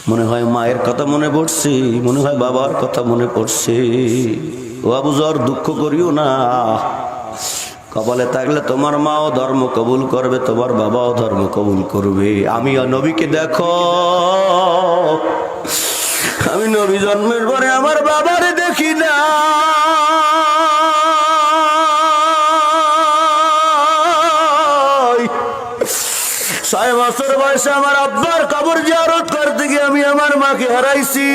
মনে হয় মায়ের কথা মনে পড়ছে, মনে হয় বাবার কথা মনে পড়ছে। ও আবু যর, দুঃখ করিও না। কপালে থাকলে তোমার মাও ধর্ম কবুল করবে, তোমার বাবাও ধর্ম কবুল করবে। আমি নবীকে দেখো, আমি নবী জন্মের পরে আমার বাবারে দেখি না। 6 বছর বয়সে আমার আব্বার কবর জিয়ারত করতে গিয়ে আমি আমার মাকে হারাইছি।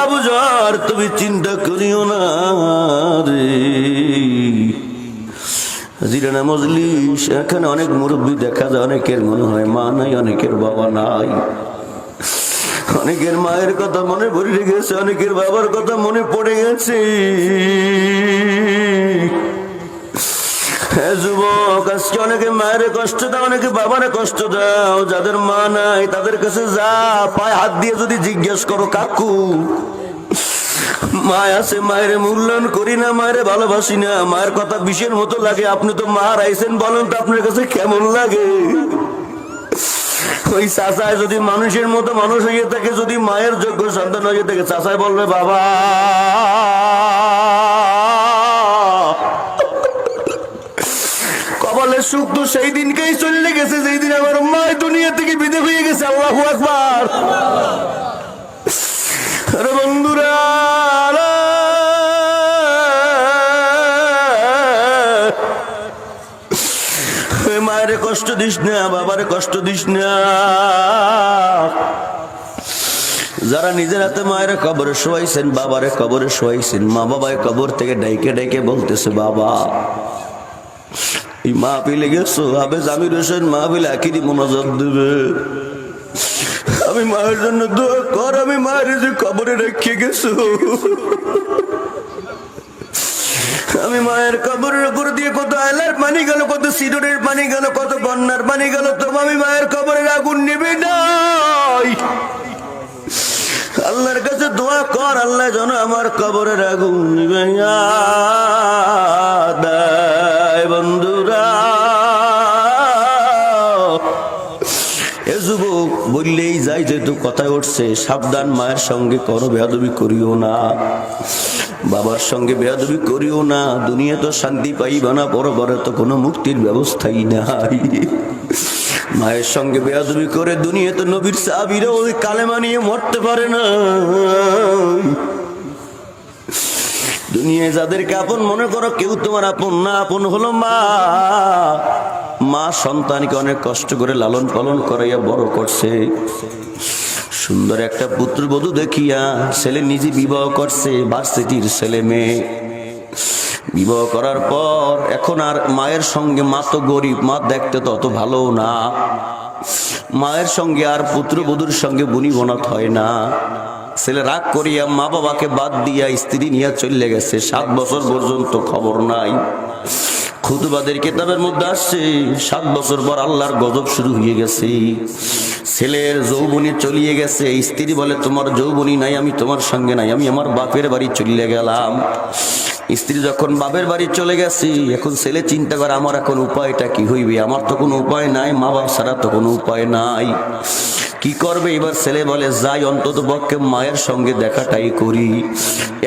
আবু যর, তুমি চিন্তা করিও না রে। জিরানা মজলিস, এখানে অনেক মুরব্বী দেখা যায়, অনেকের মনে হয় মা নাই, অনেকের বাবা নাই, অনেকের মায়ের কথা মনে পড়ে গেছে, অনেকের বাবার কথা মনে পড়ে গেছে। যুবক, আজকে অনেকে মায়ের কষ্ট দাও, অনেকে বাবারে কষ্ট দাও। যাদের মা নাই তাদের কাছে যা, পায়ে হাত দিয়ে যদি জিজ্ঞেস করো, কাকু মায় আছে, মায়ের মূল্যায়ন করি না, মায়ের ভালোবাসি না, মায়ের কথা বিষের মতো লাগে, আপনি তো মা রাইছেন, বলেন তো আপনার কাছে কেমন লাগে? ওই চাচায় যদি মানুষের মতো মানুষ হয়ে থাকে, যদি মায়ের যোগ্য সন্তান হয়ে থাকে, চাচায় বলবে বাবা কপালের সুখ তো সেই দিনকেই চলে গেছে যেই দিন আমার মায়ের দুনিয়া থেকে বিদায় হয়ে গেছে। আল্লাহু আকবার। আরে বন্ধুরা, মায়ের কষ্ট দিস না, বাবার কষ্ট দিস না। যারা নিজের হাতে মায়ের কবরে শোয়াইছেন, বাবারে কবরে শোয়াইছেন, মা বাবায় কবর থেকে ডাইকে ডাইকে বলতেছে বাবা। এই মাহফিলে গেছো, আবে জামির হোসেন মাহফিলে আখিরি মোনাজাত দেবে, আমি মায়ের জন্য দোয়া কর, আমি মায়ের যে কবরে রেখে গেছো, আমি মায়ের কবরের উপর দিয়ে কত আয়লার পানি গেল, কত সিডরের পানি গেল, কত বন্যার পানি গেল, তো আমি মায়ের কবরের আগুন নিবে নাই। আল্লাহর কাছে দোয়া কর, আল্লাহ যেন আমার কবরের আগুন নিবে না। বন্ধুরা, এ যুবক বললেই যাই, যেহেতু কথায় উঠছে, সাবধান, মায়ের সঙ্গে কোনো বেয়াদবি করিও না, বাবার সঙ্গে বেয়াদবি করিও না। দুনিয়া তো শান্তি পাইবা না, পরপরে তো কোনো মুক্তির ব্যবস্থাই নাই। মায়ের সঙ্গে বেয়াদবি করে দুনিয়া তো নবীর সাহাবীরা ওই কালেমা নিয়ে মরতে পারে না। দুনিয়ায় যাদেরকে আপন মনে করো, কেউ তোমার আপন না, আপন হলো মা। মা সন্তানকে অনেক কষ্ট করে লালন পালন করাইয়া বড় করছে। সুন্দর একটা পুত্রবধূ দেখিয়া ছেলে নিজে বিবাহ করছে, ভার্সিটির ছেলে মেয়ে। বিবাহ করার পর এখন আর মায়ের সঙ্গে, মা তো গরিব, মা দেখতে তো অত ভালো না, মায়ের সঙ্গে আর পুত্রবধূর সঙ্গে বনিবনাত হয় না। ছেলে রাগ করিয়া মা বাবাকে বাদ দিয়া স্ত্রী নিয়ে চলে গেছে। 7 বছর পর্যন্ত খবর নাই। খুতবাদের কিতাবের মধ্যে আসছে 7 বছর পর আল্লাহর গজব শুরু হয়ে গেছে। ছেলের যৌবনী চলিয়ে গেছে। স্ত্রী বলে তোমার যৌবনী নাই, আমি তোমার সঙ্গে নাই, আমি আমার বাপের বাড়ি চলে গেলাম। স্ত্রী যখন বাপের বাড়ি চলে গেছি, এখন ছেলে চিন্তা করে আমার এখন উপায়টা কি হইবে, আমার তো কোনো উপায় নাই, মা বাবা ছাড়া তো কোনো উপায় নাই, কি করবে? এবার ছেলে বলে যাই, অন্তত পক্ষে মায়ের সঙ্গে দেখাটাই করি।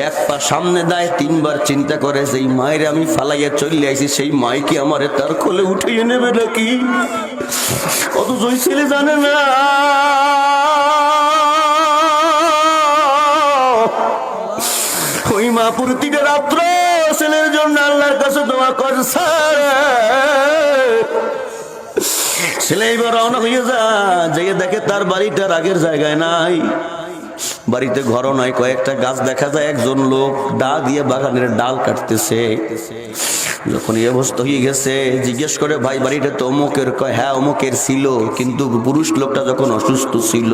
এক পা সামনে দেয়, 3 বার চিন্তা করে যেই মায়ের আমি ফালাইয়া চলে আইছি, সেই মাই কি আমার তার কোলে উঠিয়ে নেবে নাকি? অথচ ওই ছেলে জানে না ওই মা প্রতিটা রাত্র ছেলের জন্য আল্লাহর কাছে দোয়া করছে। ছেলে এবার রওনা হয়ে যায়, দেখে তার বাড়িটার আগের জায়গায় নাই, বাড়িতে ঘরও নাই, কয়েকটা গাছ দেখা যায়, একজন লোক দা দিয়ে বাগানের ডাল কাটতেছে। যখন এই অবস্থা হয়ে গেছে, জিজ্ঞেস করে ভাই বাড়িটা তো অমুকের? কয় হ্যাঁ অমুকের ছিল, কিন্তু পুরুষ লোকটা যখন অসুস্থ ছিল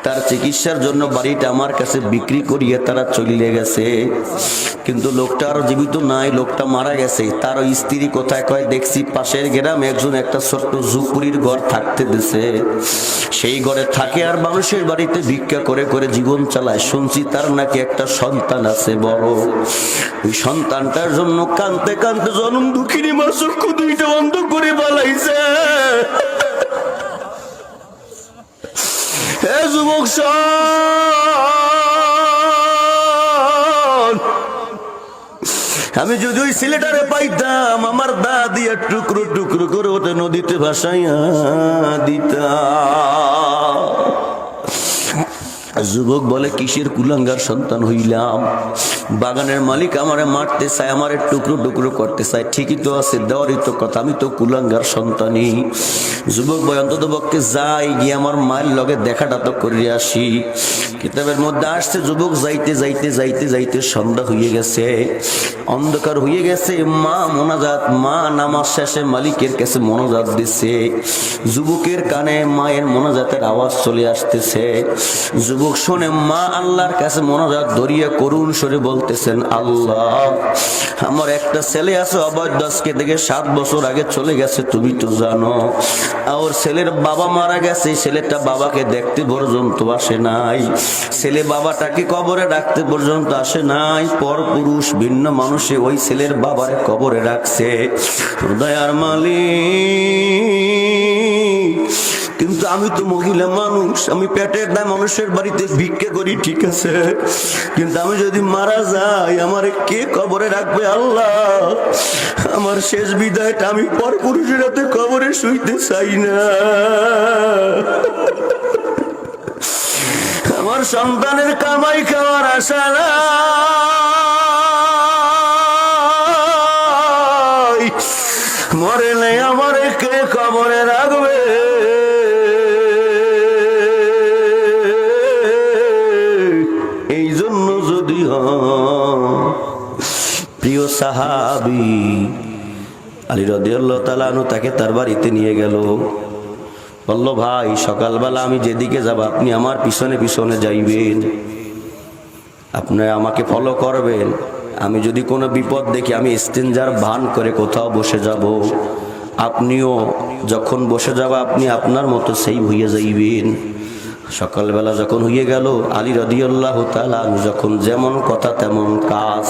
তার চিকিৎসার জন্য বাড়িটা আমার কাছে বিক্রি করিয়ে তারা চলে গেছে। কিন্তু লোকটা আর জীবিত নাই, লোকটা মারা গেছে। তার স্ত্রী কোথায় কয়, দেখছি পাশের গ্রামে একজন একটা ছোট্ট ঝুপড়ির ঘর থাকতে দিছে, সেই ঘরে থাকে আর মানুষের বাড়িতে ভিক্ষা করে করে জীবন চালায়। শুনছি তার নাকি একটা সন্তান আছে বড়। ওই সন্তানটার জন্য কাঁদতে কাঁদতে জনম দুঃখিনী মা চক্ষু দুইটা বন্ধ করে পালাইছে। হে যুবক আমি যদি ওই ছেলেটারে পাইতাম, আমার দা দিয়ে টুকরো টুকরো করে ওটা নদীতে ভাসাইয়া দিতাম। যুবক বলে, কিসের কুলাঙ্গার সন্তান হইলাম? বাগানের মালিক আমারে মারতে চায়, আমারে টুকরো টুকরো করতে চায়। ঠিকই তো আছে, দেওয়ারই তো কথা, আমি তো কুলাঙ্গার সন্তানই। যুবক বলে, অন্তত পক্ষে যাই, গিয়ে আমার মায়ের লগে দেখাটা তো করে আসি। কিতাবের মধ্যে আসছে, যুবক যাইতে যাইতে যাইতে যাইতে সন্ধ্যা হয়ে গেছে, অন্ধকার হয়ে গেছে। মা মোনাজাত, মা নামাজ শেষে মালিকের কাছে মোনাজাত দিচ্ছে। যুবকের কানে মায়ের মোনাজাতের আওয়াজ চলে আসতেছে। যুবক শোনে মা আল্লাহর কাছে মোনাজাত ধরিয়া করুণ স্বরে বলতেছেন, আল্লাহ, আমার একটা ছেলে আছে অবৈধ, আজকে থেকে 7 বছর আগে চলে গেছে, তুমি তো জানো। আর ছেলের বাবা মারা গেছে, ছেলেটা বাবাকে দেখতে পর্যন্ত আসে নাই, ছেলে বাবাটাকে কবরে রাখতে পর্যন্ত আসে নাই। পর পুরুষ ভিন্ন মানুষে ওই ছেলের বাবারে কবরে রাখছে। দয়ার মালিক, কিন্তু আমি তো মহিলা মানুষ, আমি পেটের দায় মানুষের বাড়িতে ভিক্ষা করি, ঠিক আছে, কিন্তু আমি যদি মারা যাই আমার কে কবরে রাখবে? আল্লাহ, আমার শেষ বিদায়টা আমি পর পুরুষের হাতে কবরে শুইতে চাই না। আমার সন্তানের কামাই খাওয়ার আশা নাই, মরে নেই আমার কে কবরে রাখবে? এই জন্য যদি প্রিয় সাহাবী আলী রাদিয়াল্লাহু তাআলা আনহু তাকে তার বাড়িতে নিয়ে গেল। বলল, ভাই, সকালবেলা আমি যেদিকে যাব আপনি আমার পিছনে পিছনে যাইবেন, আপনি আমাকে ফলো করবেন। আমি যদি কোনো বিপদ দেখি আমি ইস্তেঞ্জার ভান করে কোথাও বসে যাব, আপনিও যখন বসে যাব আপনি আপনার মতো সেই হইয়া যাইবেন। সকালবেলা যখন হয়ে গেল, আলী রাদিয়াল্লাহু তাআলা আনহু যখন যেমন কথা তেমন কাজ।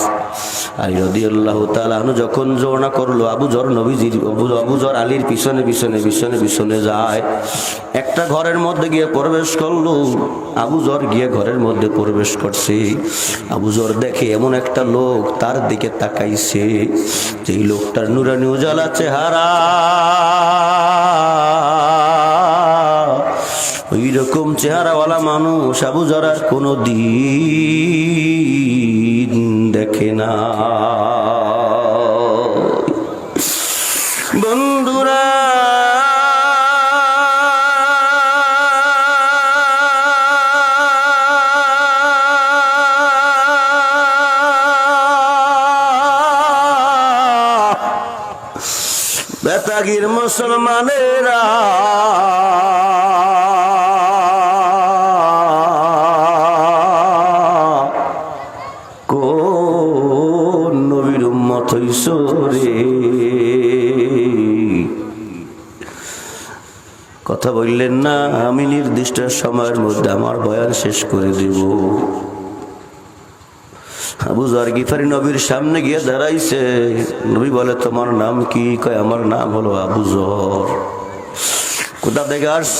আলী রাদিয়াল্লাহু তাআলা আনহু যখন রওনা করলো, আবু যর আলীর পিছনে পিছনে পিছনে পিছনে যায়। একটা ঘরের মধ্যে গিয়ে প্রবেশ করলো, আবু যর গিয়ে ঘরের মধ্যে প্রবেশ করছে। আবু যর দেখে এমন একটা লোক তার দিকে তাকাইছে, যেই লোকটার নুরানি উজালা চেহারা, ওই রকম চেহারাওয়ালা মানুষ আবু যর আর কোনো দিন দেখে না। বন্ধুরা, বেতাগির মুসলমানেরা, কোন নবীর উম্মত হইছো রে? কথা বললেন না, আমি নির্দিষ্ট সময়ের মধ্যে আমার বয়ান শেষ করে দেব। আবু যর গিফারি নবীর সামনে গিয়ে দাঁড়াইছে। নবী বলে, তোমার নাম কি? কয়, আমার নাম হলো আবু যর। কোথা থেকে আসছ?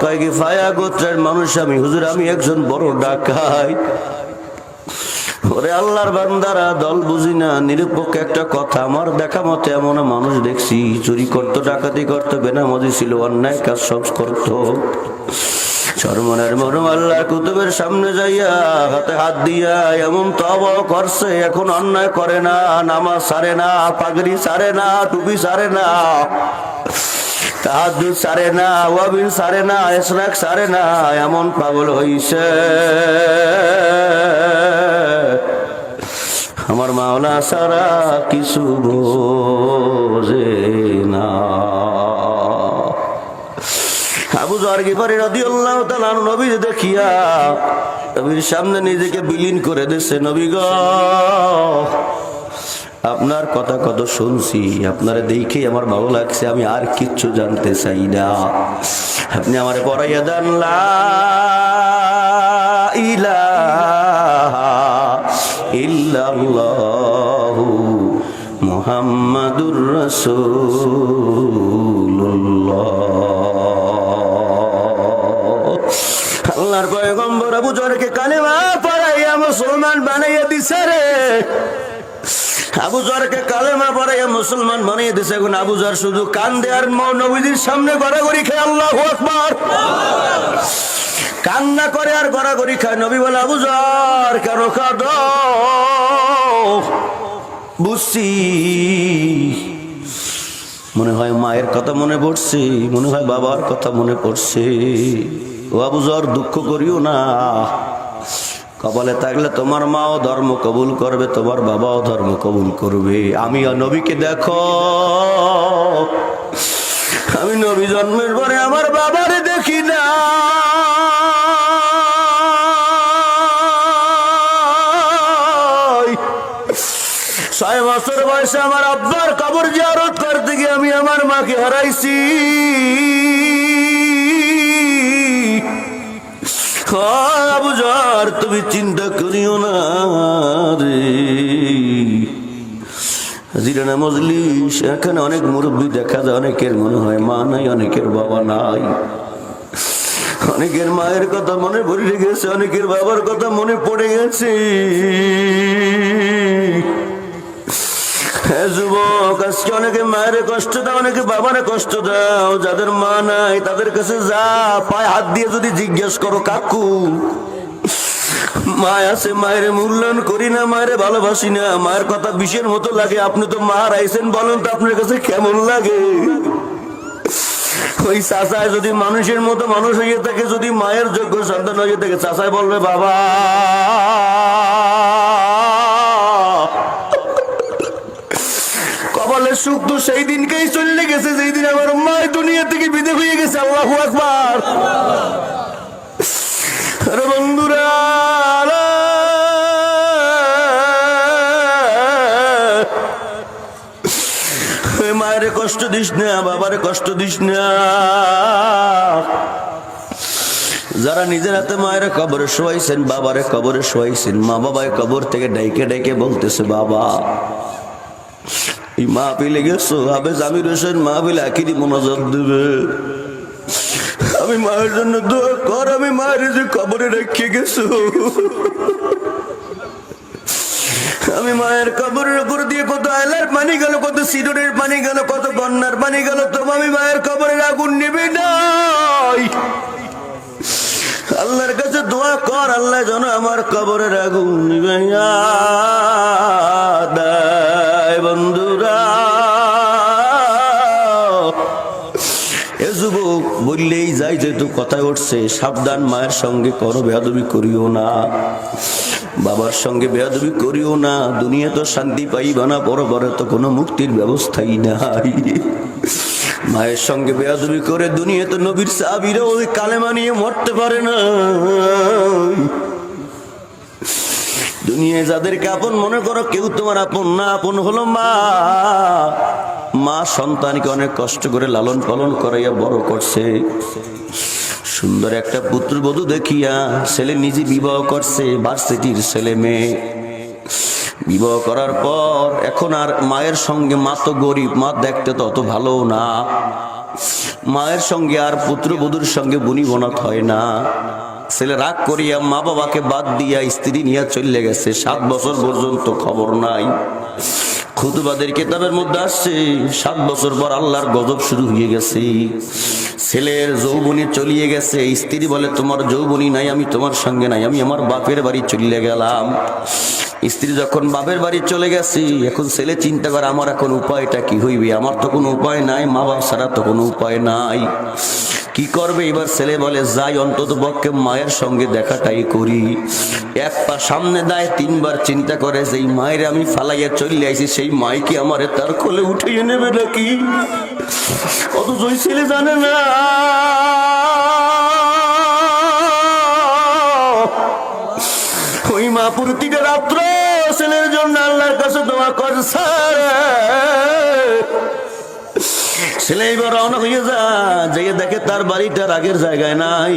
কয়, গিফায়া গোত্রের মানুষ আমি। হুজুর, আমি একজন বড় ডাকাত। ওরে আল্লাহর বান্দারা, দল বুঝি না, নিরপেক্ষ একটা কথা। আমার দেখা মতে এমন মানুষ দেখছি, চুরি করতো, ডাকাতি করতো, বেনামাজি ছিল, অন্যায় কাজ সব করতো। চরমনের মরম আল্লাহর কুতুবের সামনে যাইয়া হাতে হাত দিয়া এমন তওবা করছে, এখন অন্যায় করে না, নামাজ ছাড়ে না, পাগড়ি ছাড়ে না, টুপি ছাড়ে না, তাহাজ্জুদ ছাড়ে না, ওয়াবিন ছাড়ে না, ইশরাক ছাড়ে না, এমন পাগল হইছে আমার মাওলা সারা কিছু বোঝে না। আবু যর যর গিফারি রাদিয়াল্লাহু তাআলা আনহু নবীকে দেখিয়া নবীর সামনে নিজেকে বিলীন করে দিয়েছে। নবী গো, আপনার কথা কত শুনছি, আপনারা দেখেই আমার ভালো লাগছে, আমি আর কিচ্ছু জানতে চাই না। আপনি আমারে পড়াইয়া দেন লা ইলাহা ইল্লাল্লাহু মুহাম্মাদুর রাসূলুল্লাহ। আল্লাহর পয়গম্বর আবু যরকে কালেমা পড়াইয়া মুসলমান বানাইয়া দিছে রে। আবু যরকে কালেমা পড়াইয়া মুসলমান বানিয়ে দিছে। এখন আবু যর শুধু কান্দে আর নবীজির সামনে গড়াগড়ি খায়। আল্লাহু আকবার। কান্না করে আর গড়াগড়ি খায়। নবী বলে, আবু যর কেন কাঁদো? বুঝছি, মনে হয় মায়ের কথা মনে পড়ছে, মনে হয় বাবার কথা মনে পড়ছে। ও আবু যর, দুঃখ করিও না, কপালে থাকলে তোমার মাও ধর্ম কবুল করবে, তোমার বাবাও ধর্ম কবুল করবে। আমি নবীকে দেখো, আমি নবী জন্মের পরে আমার বাবারে দেখি না। 6 বছর বয়সে আমার আব্বার কবর জিয়ারত করতে গিয়ে আমি আমার মাকে হারাইছি। আবু যর, তুমি চিন্তা করিও না রে। জিরানা মজলিস, এখানে অনেক মুরব্বী দেখা যায়, অনেকের মনে হয় মা নাই, অনেকের বাবা নাই, অনেকের মায়ের কথা মনে পড়ে গেছে, অনেকের বাবার কথা মনে পড়ে গেছে। যুবক, আজকে অনেকে মায়ের কষ্ট দাও, অনেকে বাবারে কষ্ট দাও। যাদের মা নাই তাদের কাছে যা, পায়ে হাত দিয়ে যদি জিজ্ঞেস করো, কাকু মা আছে, মায়ের মূল্যায়ন করি না, মায়ের ভালোবাসি না, মায়ের কথা বিষের মতো লাগে, আপনি তো মা হারাইছেন, বলেন তো আপনার কাছে কেমন লাগে? ওই চাচায় যদি মানুষের মতো মানুষ হয়ে থাকে, যদি মায়ের যোগ্য সন্তান হয়ে থাকে, চাচায় বলবে, বাবা কপালের সুখ তো সেই দিনকেই চলে গেছে যেই দিন আমার মায়ের দুনিয়া থেকে বিদায় হয়ে গেছে। আল্লাহু আকবার। আরে বন্ধুরা, মায়ের কষ্ট দিস না, বাবার কষ্ট দিস না। যারা নিজের হাতে মায়ের কবরে শোয়াইছেন, বাবারে কবরে শোয়াইছেন, মা বাবায় কবর থেকে ডাইকে ডাইকে বলতেছে, বাবা এই মাহফিলে গেছো, হাফেজ আমির হোসেন মাহফিলে আখিরি মোনাজাত দেবে, আমি মায়ের জন্য দোয়া কর, আমি মায়ের যে কবরে রেখে গেছো, আমি মায়ের কবরের উপর দিয়ে কত আয়লার পানি গেল, কত সিডরের পানি গেল, কত বন্যার পানি গেল, তবু আমি মায়ের কবরের আগুন নিবে নাই। আল্লাহর কাছে দোয়া কর, আল্লাহ যেন আমার কবরের আগুন নিবে না। বন্ধুরা, এ যুবক বললেই যাই, যেহেতু কথায় উঠছে, সাবধান, মায়ের সঙ্গে করো বেয়াদবি করিও না, বাবার সঙ্গে বেয়াদবি করিও না। দুনিয়া তো শান্তি পাইবা না, পরপরে তো কোনো মুক্তির ব্যবস্থাই নাই। মায়ের সঙ্গে বেয়াদবি করে দুনিয়া তো নবীর সাহাবীরা ওই কালেমা নিয়ে মরতে পারে না। দুনিয়ায় যাদেরকে আপন মনে করো, কেউ তোমার আপন না। আপন হলো মা। মা সন্তানকে অনেক কষ্ট করে লালন পালন করাইয়া বড় করছে। সুন্দর একটা পুত্রবধূ দেখিয়া ছেলে নিজে বিবাহ করছে, ভার্সিটির ছেলে মেয়ে। বিবাহ করার পর এখন আর মায়ের সঙ্গে, মা তো গরিব, মা দেখতে তো অত ভালো না, মায়ের সঙ্গে আর পুত্রবধূর সঙ্গে বুনি বনাত হয় না। ছেলে রাগ করিয়া মা বাবাকে বাদ দিয়া স্ত্রী নিয়ে চলে গেছে। 7 বছর পর্যন্ত খবর নাই। খুতবাদের কিতাবের মধ্যে আসছে 7 বছর পর আল্লাহর গজব শুরু হয়ে গেছে। ছেলের যৌবনী চলিয়ে গেছে। স্ত্রী বলে, তোমার যৌবনী নাই, আমি তোমার সঙ্গে নাই, আমি আমার বাপের বাড়ি চলে গেলাম। স্ত্রী যখন বাপের বাড়ি চলে গেছি, এখন ছেলে চিন্তা করে, আমার এখন উপায়টা কি হইবে? আমার তো কোনো উপায় নাই, মা বাবা ছাড়া তো কোনো উপায় নাই। কি করবে এবার? ছেলে বলে যাই অন্তত পক্ষে মায়ের সঙ্গে দেখাটাই করি। এক পা সামনে দেয়, তিনবার চিন্তা করে যে মায়ের আমি ফালাইয়া চলে আইছি, সেই মাই কি আমারে তার কোলে উঠিয়ে নেবে নাকি? অথচ ওই ছেলে জানে না ওই মা প্রতিটা রাত্র ছেলের জন্য আল্লাহর কাছে দোয়া করছে। ছেলে এবার রওনা হয়ে যায়, দেখে তার বাড়িটার আগের জায়গায় নাই,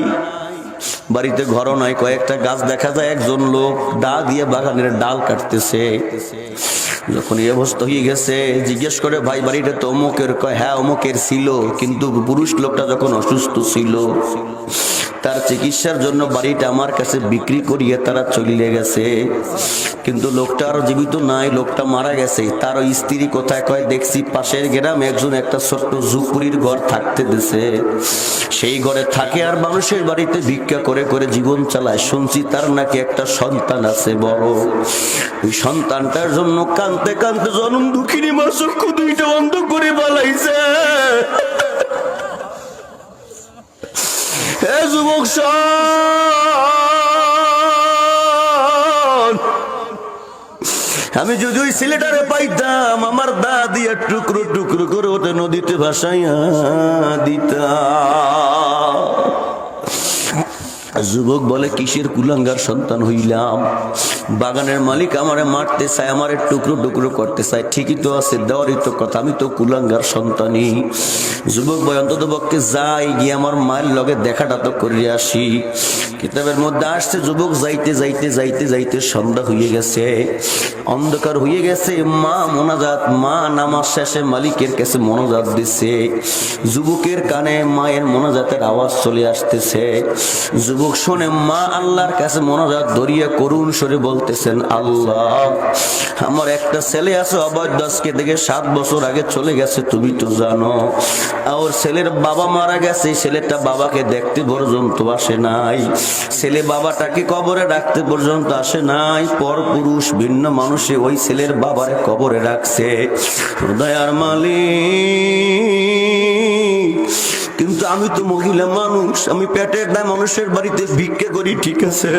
বাড়িতে ঘরও নাই, কয়েকটা গাছ দেখা যায়। একজন লোক দা দিয়ে বাগানের ডাল কাটতেছে। যখন এই অবস্থা হয়ে গেছে, জিজ্ঞেস করে ভাই বাড়িটা তো অমুকের? কয় হ্যাঁ অমুকের ছিল, কিন্তু পুরুষ লোকটা যখন অসুস্থ ছিল তার চিকিৎসার জন্য বাড়িটা আমার কাছে বিক্রি করিয়ে তারা চলে গেছে, কিন্তু লোকটা আর জীবিত নাই, লোকটা মারা গেছে। তার স্ত্রী কোথায়? কয় দেখছি পাশের গ্রামে একজন একটা ছোট্ট ঝুপুরির ঘর থাকতে দিছে, সেই ঘরে থাকে আর মানুষের বাড়িতে ভিক্ষা করে করে জীবন চালায়। শুনছি তার নাকি একটা সন্তান আছে বড়, ওই সন্তানটার জন্য কাঁদতে কাঁদতে জনম দুঃখিনী মা চক্ষু দুইটা বন্ধ করে পালাইছে। হে যুবক শোন, আমি যদি ওই ছেলেটারে পাইতাম আমার দা দিয়া টুকরো টুকরো করে ওটা নদীতে ভাসাইয়া দিতাম। যুবক বলে কিসের কুলাঙ্গার সন্তান হইলাম? বাগানের মালিক আমারে মারতে চায়, আমারে টুকরো টুকরো করতে চায়, ঠিকই তো আছে, দেওয়ারই তো কথা, আমি তো কুলাঙ্গার সন্তানই। যুবক বলে অন্তত পক্ষে যাই, গিয়ে আমার মায়ের লগে দেখাটা তো করে আসি। কিতাবের মধ্যে আসছে যুবক যাইতে যাইতে যাইতে যাইতে সন্ধ্যা হয়ে গেছে, অন্ধকার হয়ে গেছে। মা মোনাজাত, মা নামাজ শেষে মালিকের কাছে মোনাজাত দিচ্ছে। যুবকের কানে মায়ের মোনাজাতের আওয়াজ চলে আসতেছে। যুবক শোনে মা আল্লাহর কাছে মোনাজাত ধরিয়া করুণ স্বরে বলতেছেন, আল্লাহ আমার একটা ছেলে আছে অবৈধ, আজকে থেকে 7 বছর আগে চলে গেছে, তুমি তো জানো। আর ছেলের বাবা মারা গেছে, ছেলেটা বাবাকে দেখতে পর্যন্ত আসে নাই, ছেলে বাবাটাকে কবরে রাখতে পর্যন্ত আসে নাই। পর পুরুষ ভিন্ন মানুষে ওই ছেলের বাবারে কবরে রাখছে। দয়ার মালিক, কিন্তু আমি তো মহিলা মানুষ, আমি পেটের দায় মানুষের বাড়িতে ভিক্ষা করি, ঠিক আছে,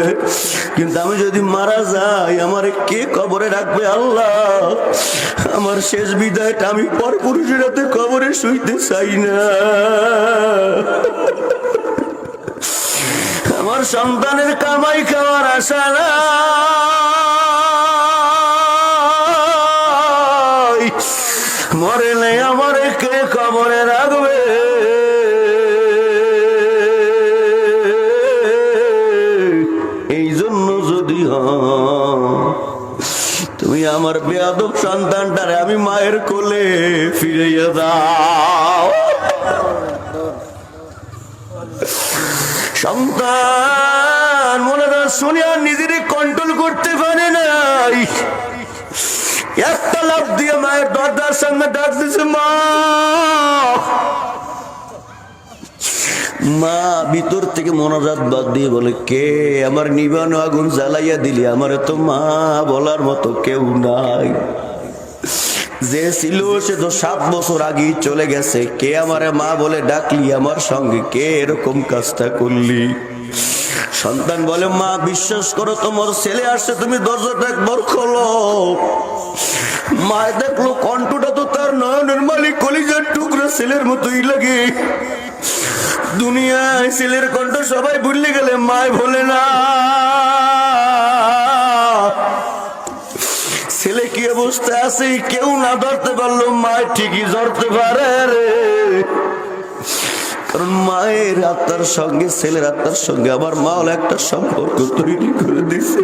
কিন্তু আমি যদি মারা যাই আমারে কে কবরে রাখবে? আল্লাহ আমার শেষ বিদায়টা আমি পর পুরুষের হাতে কবরে শুইতে চাই না। আমার সন্তানের কামাই খাওয়ার আশা নাই, মরে নেই আমারে কে কবরে রাখবে? এই জন্য যদি তুমি আমার বেয়াদব সন্তানটারে আমি মায়ের কোলে ফিরাইয়া দাও। সন্তান মনে শুনে আর নিজেকে কন্ট্রোল করতে পারে নাই, একটা লাফ দিয়ে মায়ের দরজার সামনে ডাক দিছে, মা। মা ভিতর থেকে মোনাজাত বাদ দিয়ে বলে, কে? আমার নিবানো আগুন জ্বালাইয়া দিলি, আমার তো মা বলার মতো কেউ নাই। যে ছিল সে তো 7 বছর আগেই চলে গেছে, কে আমারে মা বলে ডাকলি? আমার সঙ্গে কে এরকম কাজটা করলি? সন্তান বলে, মা বিশ্বাস করো তোমার ছেলে আসছে, তুমি দরজাটা একবার খোলো। মা দেখলো কণ্ঠটা তো তার নয়নের মালিক কলিজার টুকরা ছেলের মতোই লাগে। দুনিয়ায় ছেলের কণ্ঠ সবাই ভুলে গেলে মায় ভোলে না। ছেলে কি অবস্থা আছে কেউ না ধরতে পারলো, মায় ঠিকই ধরতে পারে রে, কারণ মায়ের আত্মার সঙ্গে ছেলের আত্মার সঙ্গে আমার মা একটা সম্পর্ক তৈরি করে দিছে।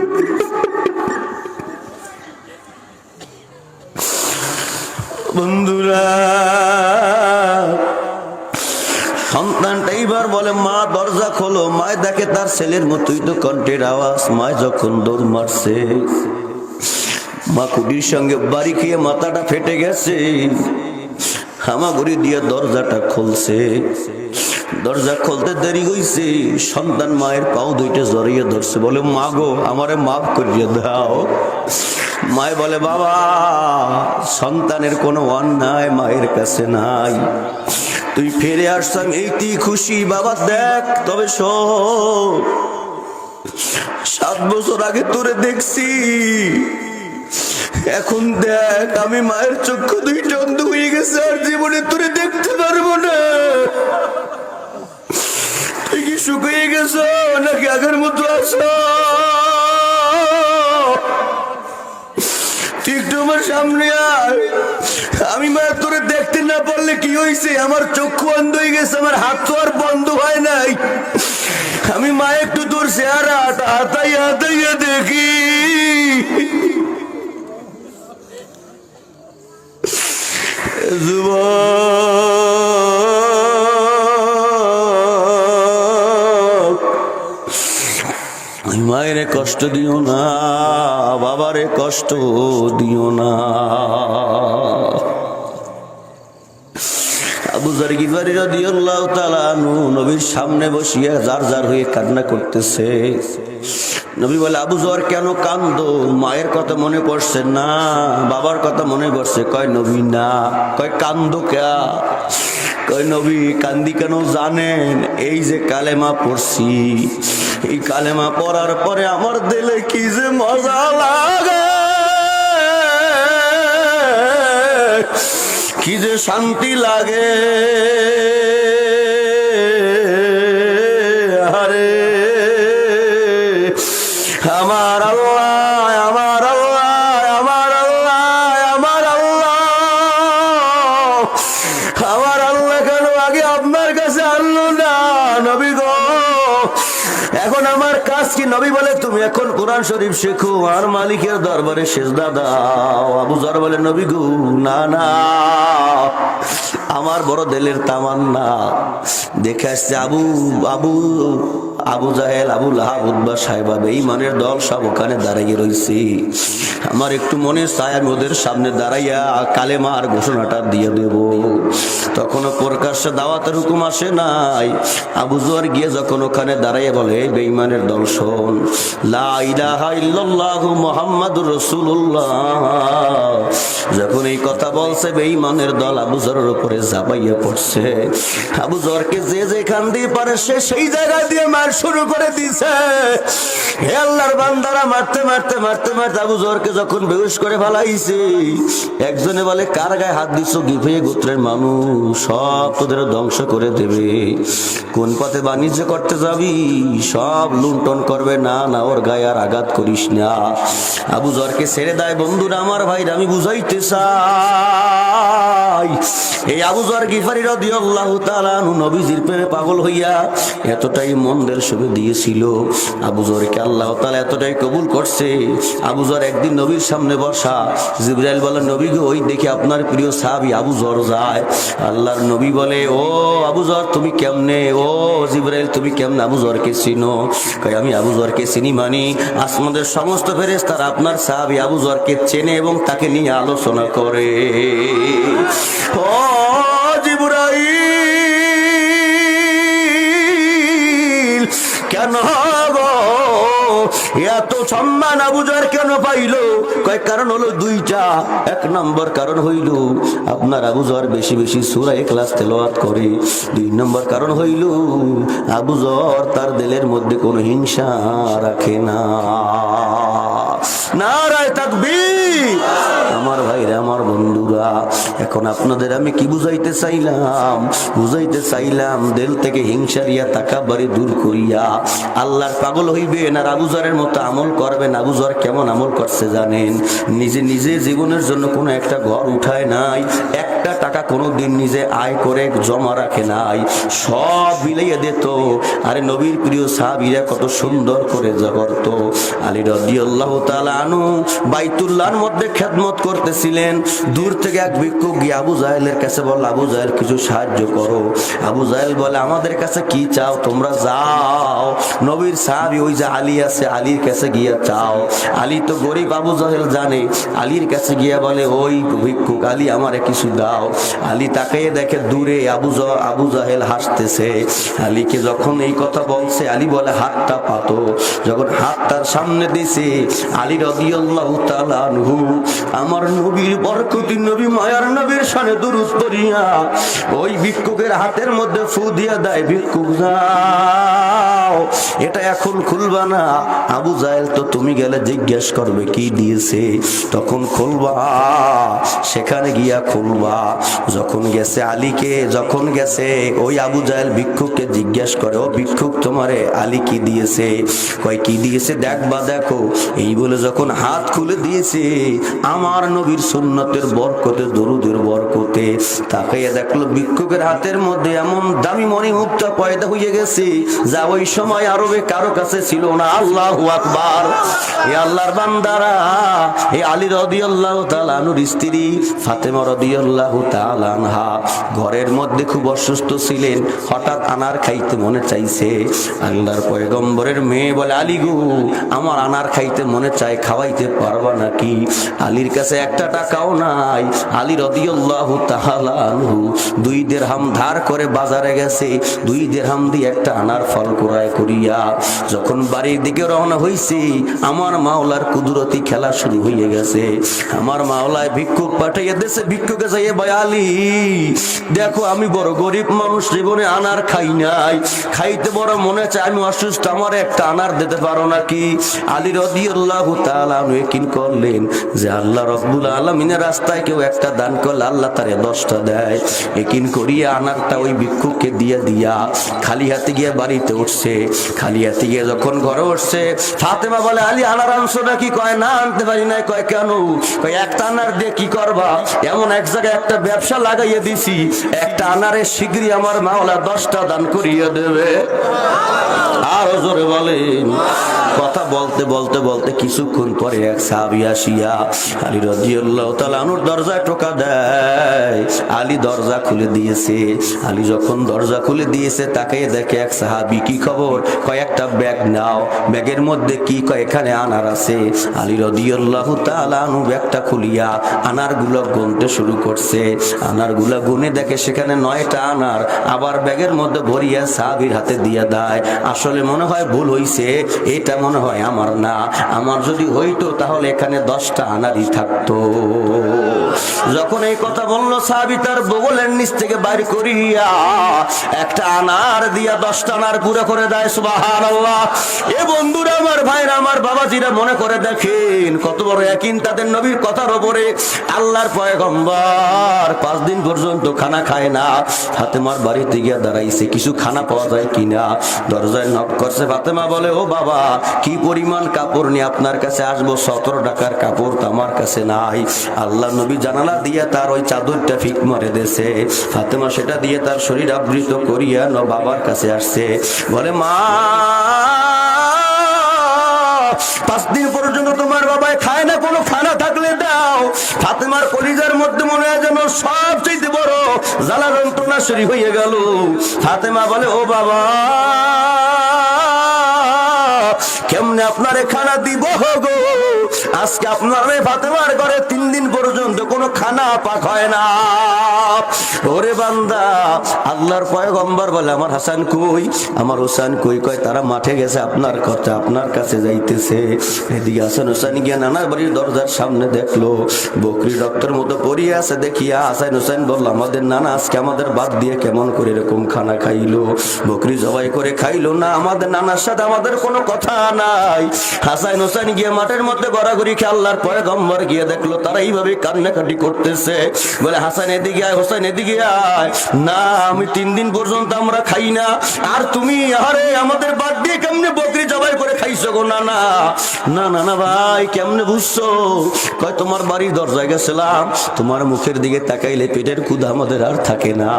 বন্ধুরা, সন্তানটা এইবার বলে, মা দরজা খোলো। মায় দেখে তার ছেলের মতোই তো কণ্ঠের আওয়াজ। মায় যখন দৌড় মারছে, মা কুটির সঙ্গে বাড়ি খেয়ে মাথাটা ফেটে গেছে, হামাগুড়ি দিয়ে দরজাটা খুলছে। দরজা খুলতে দেরি হইছে, সন্তান মায়ের পাও দুইটা জড়িয়ে ধরছে, বলে, মা গো আমারে মাফ করিয়ে দাও। মায় বলে, বাবা সন্তানের কোনো অন্যায় মায়ের কাছে নাই, তুই ফিরে আসতাম এইটি খুশি বাবা। দেখ তবে শোন, 7 বছর আগে তোরে দেখছি, এখন দেখ আমি মায়ের চক্ষু দুইটা অন্ধ হয়ে গেছে, আর জীবনে তোরে দেখতে পারবো না। তুই কি শুকিয়ে গেছো নাকি আগের মতো আছো? তুই একটু আমার সামনে আয়। আমি মায়ের তোরে দেখতে না পারলে কি হয়েছে? আমার চক্ষু অন্ধ হয়ে গেছে, আমার হাত তো আর বন্ধ হয় নাই। আমি মা একটু তোর চেহারা হাতাইয়া হাতাইয়া দেখি। মায়ের কষ্ট দিও না, বাবারে কষ্ট দিও না। আবু যর গিফারী রাদিয়াল্লাহু তাআলা আনহু নবীর সামনে বসিয়া জার জার হয়ে কান্না করতেছে। নবী বলে, আবু যর কেন কান্দো? মায়ের কথা মনে পড়ছে না, বাবার কথা মনে পড়ছে? কয় নবী না। কয় কান্দো কে? কয় নবী কান্দি কেন জানেন? এই যে কালেমা পড়ছি, এই কালেমা পড়ার পরে আমার দিলে কি যে মজা লাগে, কি যে শান্তি লাগে। আরে আমার আল্লাহ, আমার আল্লাহ, আমার আল্লাহ, আমার আল্লাহ, আমার আল্লাহ কেন আগে আপনার কাছে আনলো না নবী গো? এখন আমার কাজ কি? নবী বলে, তুমি এখন কোরআন শরীফ শেখো আর মালিকের দরবারে সেজদা দাও। আবু যর বলে, নবী গো না না, আমার বড় দিলের তামান্না। দেখে আসছে আবু আবু আবু জাহেল, আবু লাহাব, উতবা, সাইবা, বেঈমানের দল সব ওখানে দাঁড়িয়ে রয়েছে। আমার একটু মনে চায় আমি ওদের সামনে দাঁড়াইয়া কালেমার ঘোষণাটা দিয়ে দেব। তখনও প্রকাশ্যে দাওয়াতের হুকুম আসে নাই। আবু যর গিয়ে যখন ওখানে দাঁড়াইয়া বলে, বেঈমানের দল শোন, লা ইলাহা ইল্লাল্লাহু মুহাম্মাদুর রাসূলুল্লাহ। যখন এই কথা বলছে, বেঈমানের দল আবু যরের উপরে ঝাঁপাইয়া পড়ছে। আবু যরকে যে যেখান দিয়ে পারে সে সেই জায়গায় দিয়ে মার শুরু করে দিছে। হে আল্লাহর বান্দারা, মারতে মারতে মারতে মারতে আবু যরকে যখন বেহুশ করে ফেলাইছে, একজনে বলে, কার গায়ে হাত দিছো? গিফে গোত্রের মানুষ, সব তোদের ধ্বংস করে দেবে। কোন পথে বাণিজ্য করতে যাবি? সব লুণ্ঠন করবে। না না, ওর গায়ে আর আঘাত করিস না। আবু যরকে ছেড়ে দেয়। বন্ধুরা আমার, ভাইরা, আমি বুঝাইতে চাই, এই আবু যর গিফারী রাদিয়াল্লাহু তাআলা আনহু নবীজির প্রেমে পাগল হইয়া এতটাই মনের সুখে দিয়েছিল। আবু যরকে আল্লাহ তাআলা এতটাই কবুল করছে। আবু যর একদিন নবীর সামনে বসা। জিবরাইল বলে, নবী গো, ওই দেখি আপনার প্রিয় সাহাবী আবু যর যায়। আল্লাহর নবী বলে, ও আবু যর তুমি কেমনে? ও জিবরাইল তুমি কেমনে আবু যরকে চিনো? কই আমি আবু যরকে চিনি, মানি আসমানের সমস্ত ফেরেশতারা আপনার সাহাবী আবু যরকে চেনে এবং তাকে নিয়ে আলোচনা করে। ও জিবরাইল, কেন গো এত সম্মান আবু যর কেন পাইল? কয় কারণ হলো দুইটা। 1 নম্বর কারণ হইল আপনার আবু যর বেশি বেশি সূরা ইখলাস তেলাওয়াত করে। 2 নম্বর কারণ হইল আবু যর তার দিলের মধ্যে কোনো হিংসা রাখে না। নারায়ে তাকবীর। আমার ভাইরা, আমার বন্ধুরা, এখন আপনাদের আমি কি বুঝাইতে চাইলাম? বুঝাইতে চাইলাম দিল থেকে হিংসা রিয়া তাকাব্বুরি দূর করিয়া আল্লাহর পাগল হইবেন আর আবু যরের মতো আমল করবেন। আবু যর কেমন আমল করছে জানেন? নিজে নিজে জীবনের জন্য কোনো একটা ঘর উঠায় নাই, একটা টাকা কোনোদিন নিজে আয় করে জমা রাখে নাই, সব মিলাইয়া দিত। আরে নবীর প্রিয় সাহাবীরা কত সুন্দর করে করত। আলী রাদিয়াল্লাহু তাআলা আনহু বাইতুল্লাহর মধ্যে খেদমত করতেছিলেন। দূর থেকে এক ভিক্ষুক গিয়ে আবু জাহেলের কাছে বলল, আবু জাহেল কিছু সাহায্য করো। আবু জাহেল বলে, আমাদের কাছে কি চাও? তোমরা যাও, নবীর সাহাবী ওই যে আলী আছে, আলীর কাছে গিয়া চাও। আলী তো গরিব, আবু জাহেল জানে। আলীর কাছে গিয়া বলে, ওই ভিক্ষুক আলী আমারে কিছু দাও। দাও। আলী তাকিয়ে দেখে দূরে আবু জাহেল হাসতেছে। আলীকে যখন এই কথা বলছে, আলী বলে হাতটা পাতো। যখন হাতটার সামনে দিছে, আলী রাদিয়াল্লাহু তাআলা আনহু আমার নবীর বরকতি নবী মায়ার নবীর শানে দুরূদ পড়িয়া ওই ভিক্ষুকের হাতের মধ্যে ফু দিয়া দেয়, ভিক্ষুক যাও, এটা এখন খুলবা না। আবু জাহেল তো তুমি গেলে জিজ্ঞেস করবে কি দিয়েছে, তখন খুলবা, সেখানে গিয়া খুলবা। যখন গেছে আলীকে, যখন গেছে ওই আবু জাহেল ভিক্ষুককে জিজ্ঞেস করে, ও ভিক্ষুক তোমারে আলী কি দিয়েছে? কয় কি দিয়েছে দেখবা, দেখো। এই বলে যখন হাত খুলে দিয়েছে, আমার নবীর সুন্নতের বরকতে, দরুদের বরকতে, তাকাইয়া দেখলো ভিক্ষুকের হাতের মধ্যে এমন দামি মণিমুক্তা পয়দা হয়ে গেছে যা ওই সময় আরবে কারো কাছে ছিল না। আল্লাহু আকবার। এ আল্লাহর বান্দারা, এ আলী রাদিয়াল্লাহু তাআলা আনহুর স্ত্রী ফাতেমা রাদিয়াল্লাহু তাআলা আনহা ঘরের মধ্যে খুব অসুস্থ ছিলেন। হঠাৎ আনার খাইতে মনে চাইছে। আল্লাহর পয়গম্বরের মেয়ে বলে, আলী গো, আমার আনার খাইতে মনে চায়, খাওয়াইতে পারবা নাকি? আলীর কাছে একটা টাকাও নাই। আলী রাদিয়াল্লাহু তাআলা আনহু 2 দিরহাম ধার করে বাজারে গেছে, 2 দিরহাম দিয়ে একটা আনার ফল ক্রয় করিয়া যখন বাড়ির দিকে রওনা হইছে, আমার মাওলার কুদরতি খেলা শুরু হয়ে গেছে। আমার মাওলায় ভিক্ষুক পাঠিয়ে দিয়েছে। ভিক্ষুকে যাইয়ে ভাই আলী, দেখো আমি বড় গরিব মানুষ, জীবনে আনার খাই নাই, খাইতে বড় মনে চায়, আমি অসুস্থ, আমার একটা আনার দিতে পারো নাকি? আলী রাদিয়াল্লাহু তাআলা ইয়াকিন করলেন যে আল্লাহ রাব্বুল আলামিনের রাস্তায় কেউ একটা দান করলে আল্লাহ তারে 10টা দেয়। ইয়াকিন করিয়া আনারটা ওই ভিক্ষুককে দিয়া খালি হাতে গিয়ে বাড়িতে উঠছে। খালি হাতে গিয়ে যখন ঘরে উঠছে, ফাতেমা বলে, আলী আনার আনছো নাকি? কয় না, আনতে পারি নাই। কয় কেন? কয় একটা আনার দিয়ে কি করবা? এমন এক জায়গায় একটা ব্যবসা লাগাইয়া দিছি, একটা আনারের শীঘ্রই আমার মাওলা 10টা দান করিয়া দেবে। আরো জোরে বলেন। কথা বলতে বলতে বলতে কিছুক্ষণ পরে এক সাহাবী আসিয়া আলী রাদিয়াল্লাহু তাআলা আনহুর দরজায় টোকা দেয়। আলী দরজা খুলে দিয়েছে। আলী যখন দরজা খুলে দিয়েছে, তাকে দেখে এক সাহাবী, কি খবর? কয় একটা ব্যাগ নাও। ব্যাগের মধ্যে কি? কয় এখানে আনার আছে। আলী রাদিয়াল্লাহু তাআলা আনহু ব্যাগটা খুলিয়া আনারগুলো গুনতে শুরু করছে। আনারগুলো গুনে দেখে সেখানে 9টা আনার, আবার ব্যাগের মধ্যে ভরিয়া সাহাবীর হাতে দিয়া দেয়। আসলে মনে হয় ভুল হইছে, এটা মনে হয় আমার না, আমার যদি হইতো তাহলে এখানে 10টা আনারই থাকতো। যখন এই কথা বললো, সাহাবী তার বগলের নিচ থেকে বাইর করিয়া একটা আনার দিয়া 10টা আনার পুরো করে দেয়। সুবহানাল্লাহ। এ বন্ধুরা, আমার ভাইরা, আমার বাবাজিরা, মনে করে দেখেন কত বড় ইয়াকিন তাদের নবীর কথার উপরে। আল্লাহর পয়গম্বর 5 দিন পর্যন্ত খানা খায় না। ফাতেমার বাড়িতে গিয়া দাঁড়াইছে, কিছু খানা পাওয়া যায় কিনা। দরজায় নক করছে। ফাতেমা বলে, ও বাবা, কি পরিমাণ কাপড় নিয়ে আপনার কাছে আসবো? 17 টাকার কাপড় তো আমার কাছে নাই। আল্লাহ নবী জানালা দিয়ে তার ওই চাদরটা ফিক মারে দিয়েছে। ফাতেমা সেটা দিয়ে তার শরীর আবৃত করিয়া বাবার কাছে আসছে। বলে, মা, 5 দিন পর্যন্ত তোমার বাবাই খায় না, কোনো খানা থাকলে দাও। ফাতেমার কলিজার মধ্যে মনে হয় যেন সবচেয়ে বড় জ্বালা যন্ত্রণা শুরু হয়ে গেল। ফাতেমা বলে, ও বাবা, কেমনে আপনারে খানা দিব গো? আজকে আপনার ফাতেমার ঘরে 3 দিন পর্যন্ত কোনো খানা পাক হয় না। ওরে বান্দা, আল্লাহর পয়গম্বর বলে, আমার হাসান কই, আমার হোসেন কই? কয় তারা মাঠে গেছে, আপনার কথা আপনার কাছে যাইতেছে। এদিকে হাসান হোসেন গিয়া নানার বাড়ির দরজার সামনে দেখলো বকরি রক্তের মতো পড়িয়ে আছে। দেখিয়া হাসান হোসেন বলল, আমাদের নানা আজকে আমাদের বাদ দিয়ে কেমন করে এরকম খানা খাইলো? বকরি জবাই করে খাইলো না, আমাদের নানার সাথে আমাদের কোনো কথা নাই। হাসান হোসেন গিয়ে মাঠের মধ্যে গড়াগড়ি খেয়ে আল্লাহর পয়গম্বর গিয়ে দেখলো তারা এইভাবে কান্নাকাটি করতেছে। বলে, হাসান এদিকে আয়, হোসেন এদিকে আয়। না, আমি 3 দিন পর্যন্ত আমরা খাই না, আর তুমি আরে আমাদের বাদ দিয়ে কেমনে বকরি জবাই করে খাইছো গো? না না না না না ভাই, কেমনে বুঝছো? কয় তোমার বাড়ির দরজায় গেছিলাম, তোমার মুখের দিকে তাকাইলে পেটের ক্ষুধা আমাদের আর থাকে না,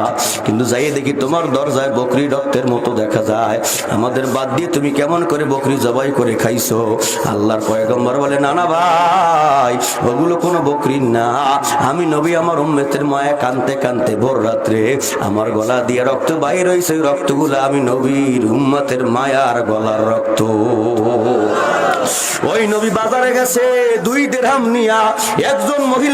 কিন্তু যাই দেখি তোমার দরজায় বকরি রক্তের মতো দেখা যায়। আমাদের বাদ দিয়ে তুমি কেমন করে বকরি জবাই করে খাইছো? আল্লাহর পয়গম্বর বলে, না না ভাই, ওগুলো কোনো বকরি না। আমি নবী আমার উম্মতের মায়া কানতে কানতে ভোর রাত্রে আমার গলা দিয়ে রক্ত বাইর হইছে, ওই রক্তগুলো আমি নবীর উম্মতের মায়ার গলার রক্ত। ওই নবী বাজারে গেছে 2 দিরহাম নিয়া, একজন মহিলা